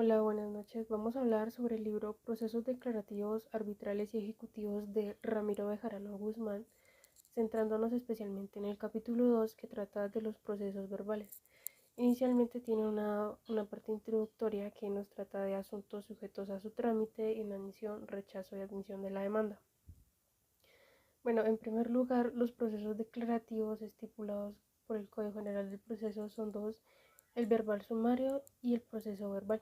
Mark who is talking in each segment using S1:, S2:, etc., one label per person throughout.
S1: Hola, buenas noches. Vamos a hablar sobre el libro Procesos declarativos, arbitrales y ejecutivos de Ramiro Bejarano Guzmán, centrándonos especialmente en el capítulo 2 que trata de los procesos verbales. Inicialmente tiene una parte introductoria que nos trata de asuntos sujetos a su trámite, inadmisión, rechazo y admisión de la demanda. Bueno, en primer lugar, los procesos declarativos estipulados por el Código General del Proceso son dos: el verbal sumario y el proceso verbal.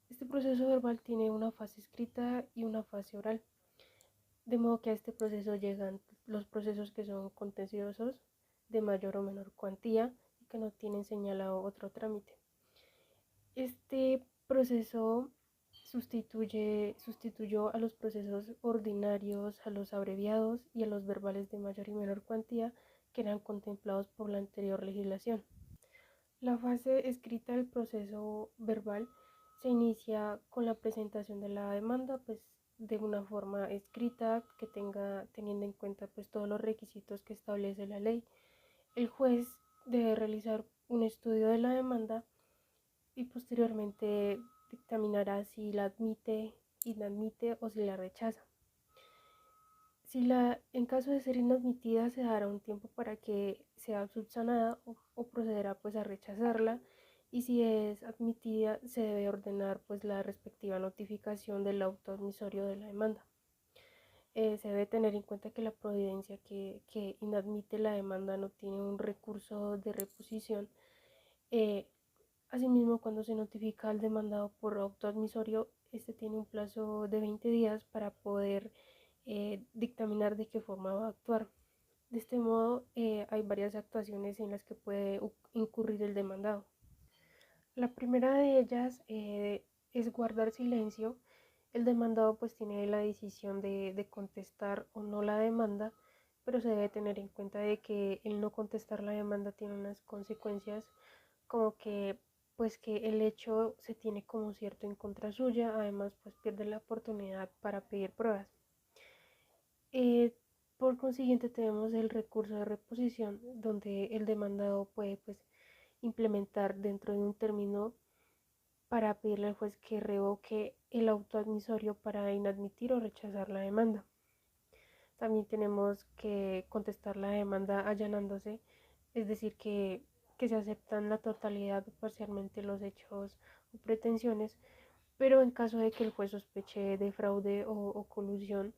S1: Este proceso verbal tiene una fase escrita y una fase oral, de modo que a este proceso llegan los procesos que son contenciosos de mayor o menor cuantía y que no tienen señalado otro trámite. Este proceso sustituyó a los procesos ordinarios, a los abreviados y a los verbales de mayor y menor cuantía que eran contemplados por la anterior legislación. La fase escrita del proceso verbal se inicia con la presentación de la demanda, pues de una forma escrita que tenga teniendo en cuenta pues todos los requisitos que establece la ley. El juez debe realizar un estudio de la demanda y posteriormente dictaminará si la admite, inadmite o si la rechaza. En caso de ser inadmitida, se dará un tiempo para que sea subsanada o procederá pues a rechazarla, y si es admitida se debe ordenar pues la respectiva notificación del auto admisorio de la demanda. Se debe tener en cuenta que la providencia que inadmite la demanda no tiene un recurso de reposición. Asimismo, cuando se notifica al demandado por auto admisorio, este tiene un plazo de 20 días para poder dictaminar de qué forma va a actuar. De este modo, hay varias actuaciones en las que puede incurrir el demandado. La primera de ellas es guardar silencio. El demandado pues tiene la decisión de contestar o no la demanda, pero se debe tener en cuenta de que el no contestar la demanda tiene unas consecuencias, como que pues que el hecho se tiene como cierto en contra suya. Además pues pierde la oportunidad para pedir pruebas. Eh, por consiguiente tenemos el recurso de reposición, donde el demandado puede pues implementar dentro de un término para pedirle al juez que revoque el auto admisorio para inadmitir o rechazar la demanda. También tenemos que contestar la demanda allanándose, es decir, que se aceptan la totalidad o parcialmente los hechos o pretensiones, pero en caso de que el juez sospeche de fraude o colusión,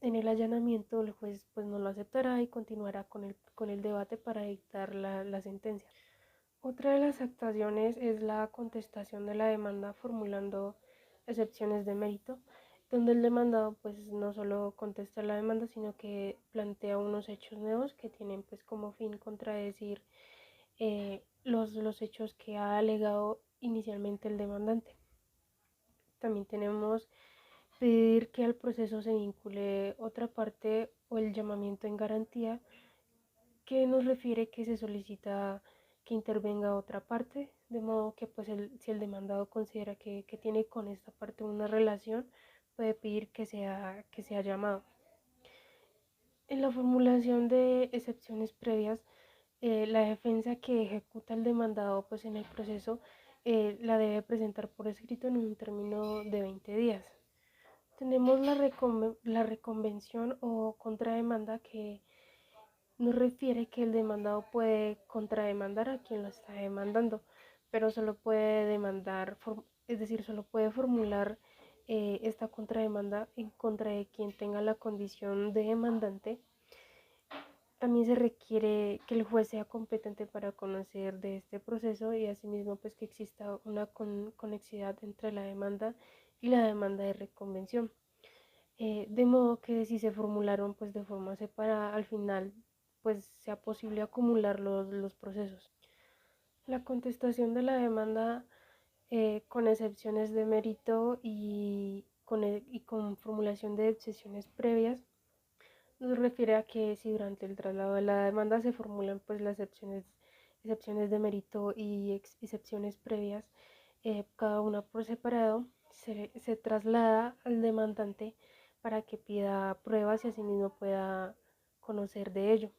S1: en el allanamiento el juez pues no lo aceptará y continuará con el debate para dictar la sentencia. Otra de las actuaciones es la contestación de la demanda formulando excepciones de mérito, donde el demandado pues no solo contesta la demanda, sino que plantea unos hechos nuevos que tienen pues como fin contradecir los hechos que ha alegado inicialmente el demandante. También tenemos pedir que al proceso se vincule otra parte o el llamamiento en garantía, que nos refiere que se solicita que intervenga otra parte, de modo que pues si el demandado considera que tiene con esta parte una relación, puede pedir que sea llamado. En la formulación de excepciones previas, la defensa que ejecuta el demandado pues en el proceso la debe presentar por escrito en un término de 20 días. Tenemos la reconvención o contrademanda, que nos refiere que el demandado puede contrademandar a quien lo está demandando, pero solo puede demandar, es decir, solo puede formular esta contrademanda en contra de quien tenga la condición de demandante. También se requiere que el juez sea competente para conocer de este proceso, y asimismo pues que exista una conexidad entre la demanda y la demanda de reconvención. De modo que si se formularon pues de forma separada, al final pues sea posible acumular los procesos. La contestación de la demanda con excepciones de mérito y con formulación de excepciones previas nos refiere a que si durante el traslado de la demanda se formulan pues las excepciones de mérito y excepciones previas, cada una por separado, se traslada al demandante para que pida pruebas y asimismo pueda conocer de ello.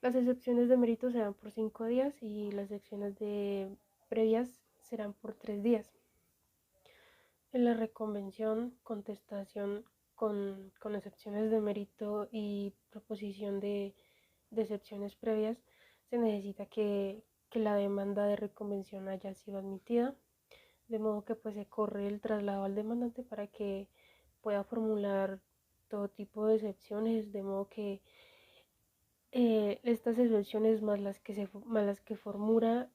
S1: Las excepciones de mérito serán por 5 días y las excepciones de previas serán por 3 días. En la reconvención, contestación con excepciones de mérito y proposición de excepciones previas, se necesita que la demanda de reconvención haya sido admitida, de modo que pues se corre el traslado al demandante para que pueda formular todo tipo de excepciones, de modo que estas excepciones más las que formula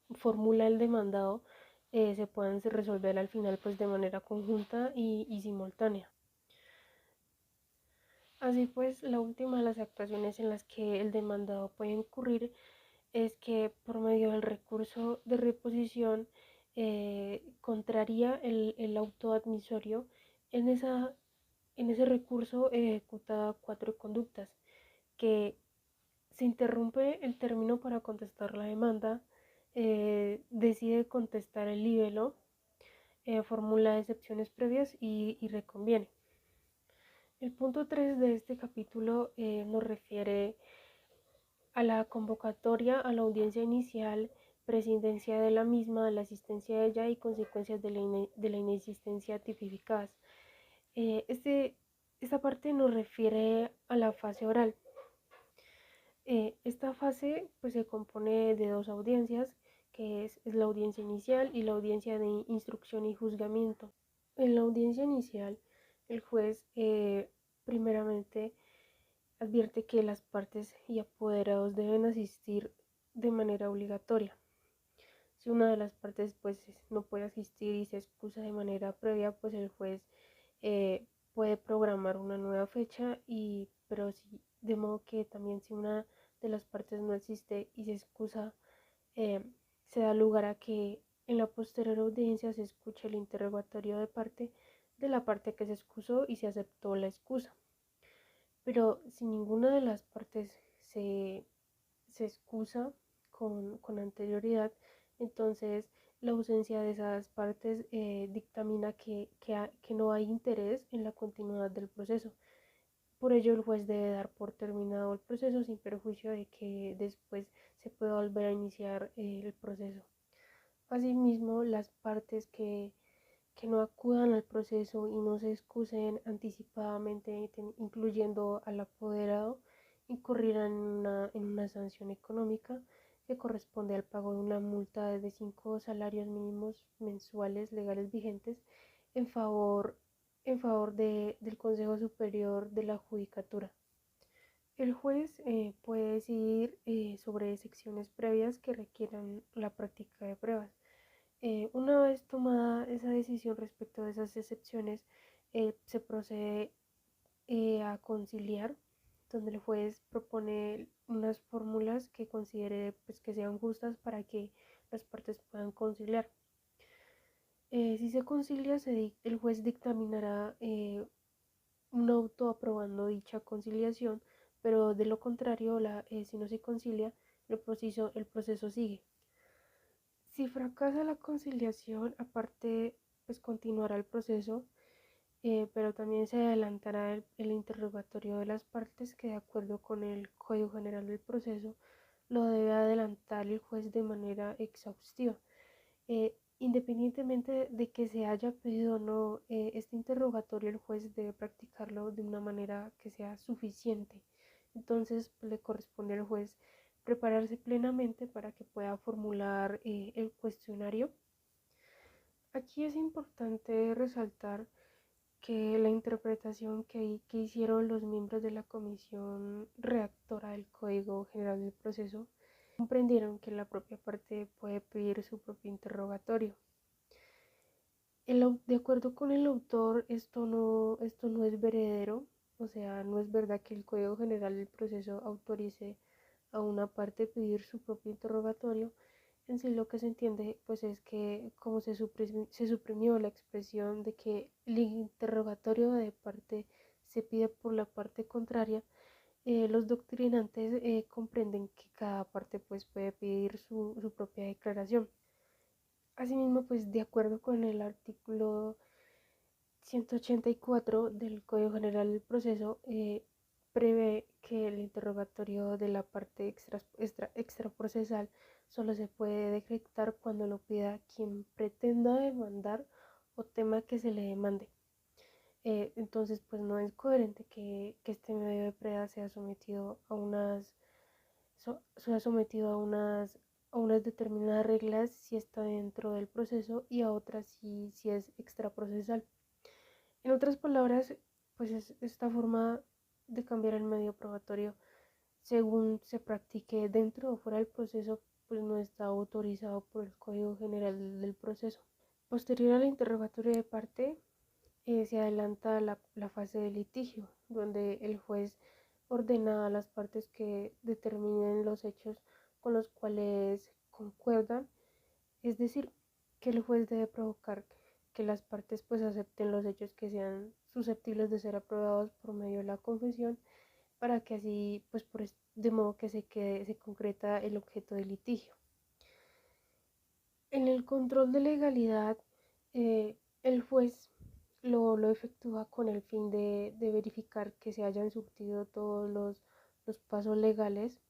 S1: el demandado se puedan resolver al final pues de manera conjunta y simultánea. Así pues, la última de las actuaciones en las que el demandado puede incurrir es que por medio del recurso de reposición contraría el auto admisorio. En, esa, en ese recurso ejecuta cuatro conductas: que se interrumpe el término para contestar la demanda, decide contestar el libelo, formula excepciones previas y reconviene. El punto 3 de este capítulo nos refiere a la convocatoria a la audiencia inicial, presidencia de la misma, la asistencia de ella y consecuencias de la inexistencia tipificadas. Esta parte nos refiere a la fase oral. Esta fase pues, se compone de dos audiencias, que es la audiencia inicial y la audiencia de instrucción y juzgamiento. En la audiencia inicial, el juez primeramente advierte que las partes y apoderados deben asistir de manera obligatoria. Si una de las partes pues no puede asistir y se excusa de manera previa, pues el juez puede programar una nueva fecha, pero si, de modo que también si una de las partes no asiste y se excusa, eh, se da lugar a que en la posterior audiencia se escuche el interrogatorio de la parte que se excusó y se aceptó la excusa. Pero si ninguna de las partes se excusa con anterioridad, entonces la ausencia de esas partes dictamina que no hay interés en la continuidad del proceso. Por ello, el juez debe dar por terminado el proceso sin perjuicio de que después se pueda volver a iniciar el proceso. Asimismo, las partes que no acudan al proceso y no se excusen anticipadamente, incluyendo al apoderado, incurrirán en una sanción económica que corresponde al pago de una multa de 5 salarios mínimos mensuales legales vigentes en favor, del Consejo Superior de la Judicatura. El juez puede decidir sobre secciones previas que requieran la práctica de pruebas. Una vez tomada esa decisión respecto de esas excepciones, se procede a conciliar, donde el juez propone unas fórmulas que considere pues, que sean justas para que las partes puedan conciliar. Si se concilia, el juez dictaminará un auto aprobando dicha conciliación, pero de lo contrario, si no se concilia, el proceso sigue. Si fracasa la conciliación, aparte, pues continuará el proceso, pero también se adelantará el interrogatorio de las partes que, de acuerdo con el Código General del Proceso, lo debe adelantar el juez de manera exhaustiva. Independientemente de que se haya pedido o no este interrogatorio, el juez debe practicarlo de una manera que sea suficiente. Entonces, pues, le corresponde al juez prepararse plenamente para que pueda formular el cuestionario. Aquí es importante resaltar que la interpretación que hicieron los miembros de la comisión redactora del Código General del Proceso comprendieron que la propia parte puede pedir su propio interrogatorio. De acuerdo con el autor, esto no es veredero, o sea, no es verdad que el Código General del Proceso autorice a una parte pedir su propio interrogatorio. En sí lo que se entiende pues es que como se suprimió la expresión de que el interrogatorio de parte se pide por la parte contraria, los doctrinantes comprenden que cada parte pues puede pedir su propia declaración. Asimismo, pues de acuerdo con el artículo 184 del Código General del Proceso, prevé que el interrogatorio de la parte extraprocesal solo se puede decretar cuando lo pida quien pretenda demandar o tema que se le demande. Entonces, pues no es coherente que este medio de prueba sea sometido a a unas determinadas reglas si está dentro del proceso y a otras si es extraprocesal. En otras palabras, pues esta forma de cambiar el medio probatorio según se practique dentro o fuera del proceso, pues no está autorizado por el Código General del Proceso. Posterior al interrogatorio de parte, se adelanta la fase de litigio, donde el juez ordena a las partes que determinen los hechos con los cuales concuerdan, es decir, que el juez debe provocar que las partes pues acepten los hechos que sean susceptibles de ser aprobados por medio de la confesión para que así pues de modo que se concreta el objeto del litigio. En el control de legalidad, el juez lo efectúa con el fin de verificar que se hayan surtido todos los pasos legales.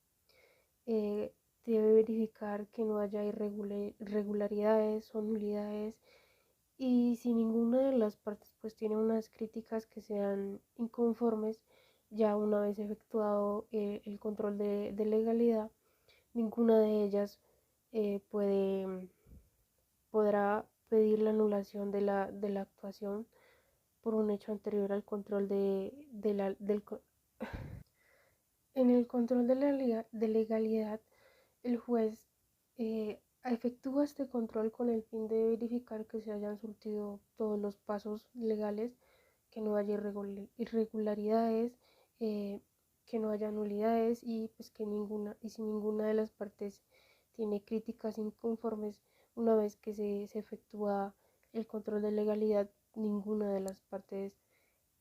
S1: eh, Debe verificar que no haya irregularidades o nulidades y si ninguna de las partes pues tiene unas críticas que sean inconformes, ya una vez efectuado el control de legalidad, ninguna de ellas podrá pedir la anulación de la actuación por un hecho anterior al control de la, del, en el control de legalidad, el juez efectúa este control con el fin de verificar que se hayan surtido todos los pasos legales, que no haya irregularidades, eh, que no haya nulidades y pues y si ninguna de las partes tiene críticas inconformes, una vez que se efectúa el control de legalidad, ninguna de las partes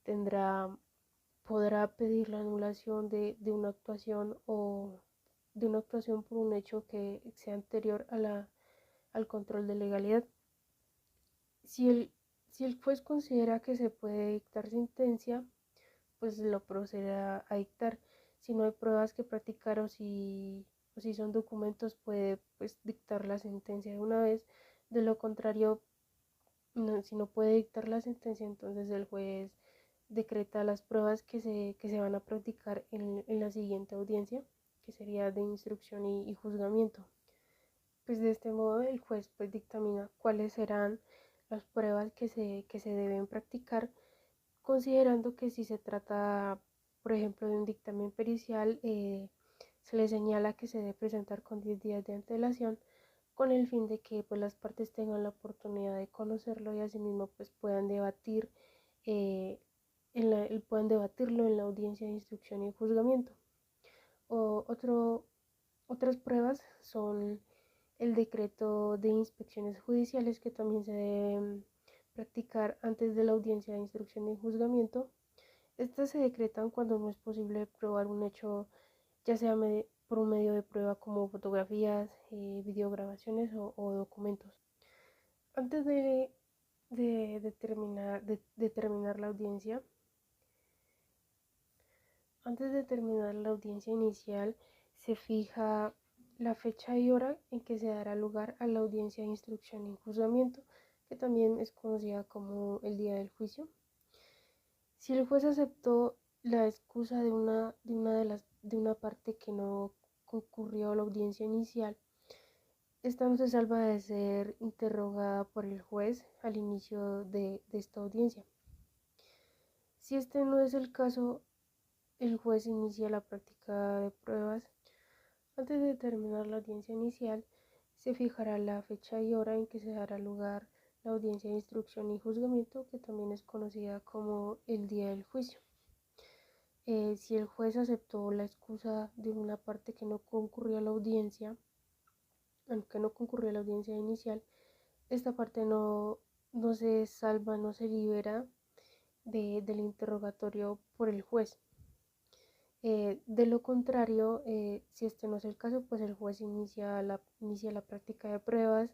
S1: tendrá podrá pedir la anulación de una actuación o de una actuación por un hecho que sea anterior al control de legalidad. Si el, si el juez considera que se puede dictar sentencia, pues lo procederá a dictar. Si no hay pruebas que practicar o si son documentos, puede pues dictar la sentencia de una vez. De lo contrario, si no puede dictar la sentencia, entonces el juez decreta las pruebas que se van a practicar en la siguiente audiencia, que sería de instrucción y juzgamiento. Pues de este modo el juez pues dictamina cuáles serán las pruebas que se deben practicar, considerando que si se trata, por ejemplo, de un dictamen pericial, se le señala que se debe presentar con 10 días de antelación con el fin de que pues, las partes tengan la oportunidad de conocerlo y asimismo pues, eh, puedan debatirlo en la audiencia de instrucción y juzgamiento. O otras pruebas son el decreto de inspecciones judiciales que también se deben practicar antes de la audiencia de instrucción y juzgamiento. Estas se decretan cuando no es posible probar un hecho, ya sea por un medio de prueba como fotografías, videograbaciones o documentos. Antes de terminar la audiencia, antes de terminar la audiencia inicial, se fija la fecha y hora en que se dará lugar a la audiencia de instrucción y juzgamiento, que también es conocida como el día del juicio. Si el juez aceptó la excusa de una parte que no concurrió a la audiencia inicial, esta no se salva de ser interrogada por el juez al inicio de esta audiencia. Si este no es el caso, el juez inicia la práctica de pruebas. Antes de terminar la audiencia inicial, se fijará la fecha y hora en que se dará lugar la audiencia de instrucción y juzgamiento, que también es conocida como el día del juicio. Si el juez aceptó la excusa de una parte que no concurrió a la audiencia, aunque no concurrió a la audiencia inicial, esta parte no se salva, no se libera del interrogatorio por el juez. De lo contrario, si este no es el caso, pues el juez inicia la práctica de pruebas,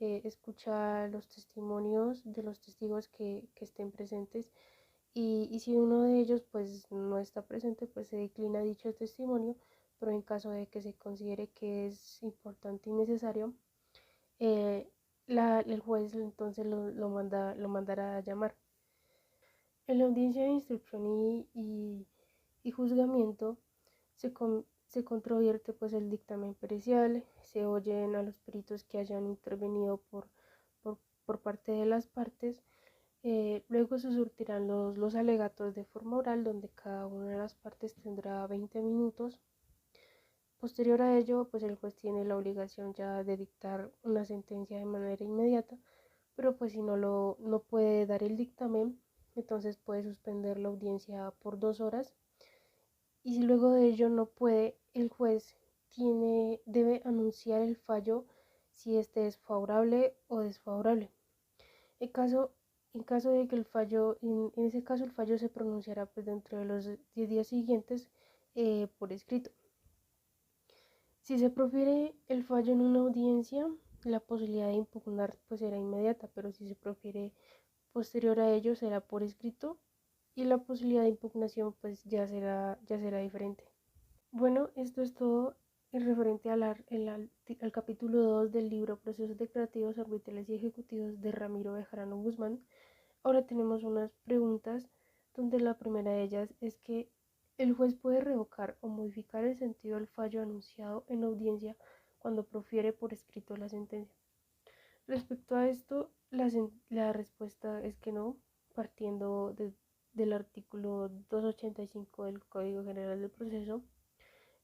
S1: escucha los testimonios de los testigos que estén presentes y si uno de ellos pues no está presente, pues se declina dicho testimonio, pero en caso de que se considere que es importante y necesario, eh, el juez entonces lo mandará a llamar. En la audiencia de instrucción y juzgamiento se controvierte pues el dictamen pericial, se oyen a los peritos que hayan intervenido por, por parte de las partes. Luego se surtirán los alegatos de forma oral, donde cada una de las partes tendrá 20 minutos. Posterior a ello, pues el juez tiene la obligación ya de dictar una sentencia de manera inmediata, pero pues si no puede dar el dictamen, entonces puede suspender la audiencia por 2 horas. Y si luego de ello no puede, el juez debe anunciar el fallo si este es favorable o desfavorable. En caso, en caso de que en ese caso el fallo se pronunciará pues dentro de los 10 días siguientes por escrito. Si se profiere el fallo en una audiencia, la posibilidad de impugnar pues será inmediata, pero si se profiere posterior a ello será por escrito y la posibilidad de impugnación pues ya será diferente. Bueno, esto es todo en referente al capítulo 2 del libro Procesos declarativos, arbitrales y ejecutivos de Ramiro Bejarano Guzmán. Ahora tenemos unas preguntas donde la primera de ellas es que el juez puede revocar o modificar el sentido del fallo anunciado en audiencia cuando profiere por escrito la sentencia. Respecto a esto, la respuesta es que no, partiendo del artículo 285 del Código General del Proceso.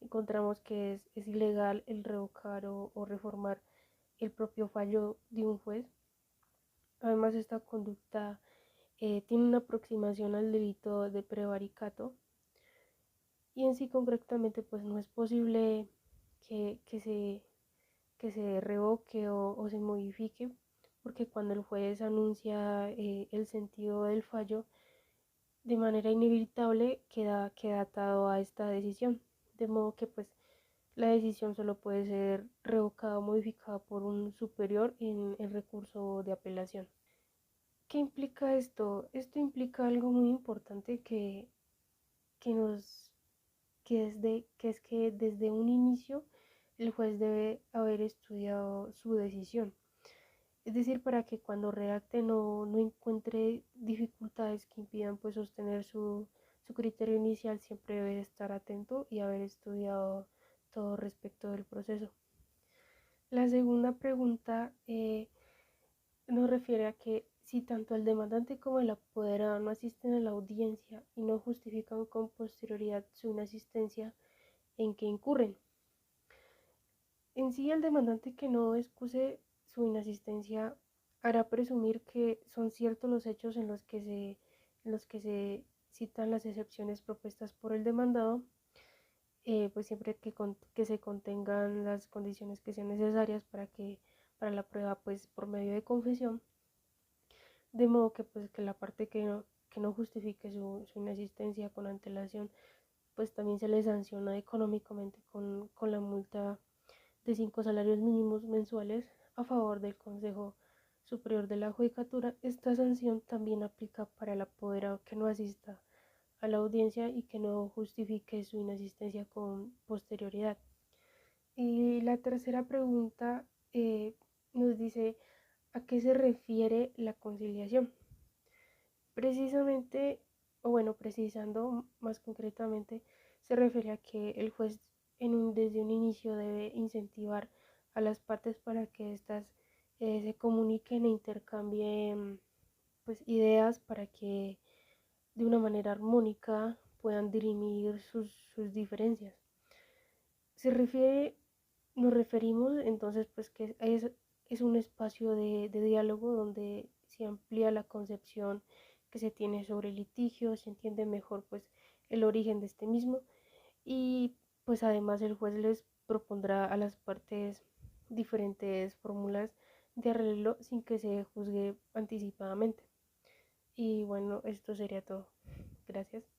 S1: Encontramos que es ilegal el revocar o reformar el propio fallo de un juez. Además, esta conducta tiene una aproximación al delito de prevaricato y en sí concretamente pues no es posible que, que se, que se revoque o se modifique, porque cuando el juez anuncia el sentido del fallo, de manera inevitable queda atado a esta decisión, de modo que pues la decisión solo puede ser revocada o modificada por un superior en recurso de apelación. ¿Qué implica esto? Esto implica algo muy importante que nos que es que desde un inicio el juez debe haber estudiado su decisión. Es decir, para que cuando redacte no encuentre dificultades que impidan pues sostener su criterio inicial, siempre debe estar atento y haber estudiado todo respecto del proceso. La segunda pregunta nos refiere a que si tanto el demandante como el apoderado no asisten a la audiencia y no justifican con posterioridad su inasistencia, ¿en qué incurren? En sí, el demandante que no excuse su inasistencia hará presumir que son ciertos los hechos en los que se citan las excepciones propuestas por el demandado, pues siempre que se contengan las condiciones que sean necesarias para la prueba pues por medio de confesión, de modo que pues que la parte que no justifique su inasistencia con antelación pues también se le sanciona económicamente con la multa de 5 salarios mínimos mensuales a favor del Consejo Superior de la Judicatura. Esta sanción también aplica para el apoderado que no asista a la audiencia y que no justifique su inasistencia con posterioridad. Y la tercera pregunta nos dice a qué se refiere la conciliación. Precisamente, o bueno, precisando más concretamente, se refiere a que el juez desde un inicio debe incentivar a las partes para que éstas se comuniquen e intercambien pues, ideas para que de una manera armónica puedan dirimir sus diferencias. Se refiere, nos referimos entonces pues que es un espacio de diálogo donde se amplía la concepción que se tiene sobre el litigio, se entiende mejor pues el origen de este mismo y pues además el juez les propondrá a las partes diferentes fórmulas de arreglo sin que se juzgue anticipadamente. Y bueno, esto sería todo. Gracias.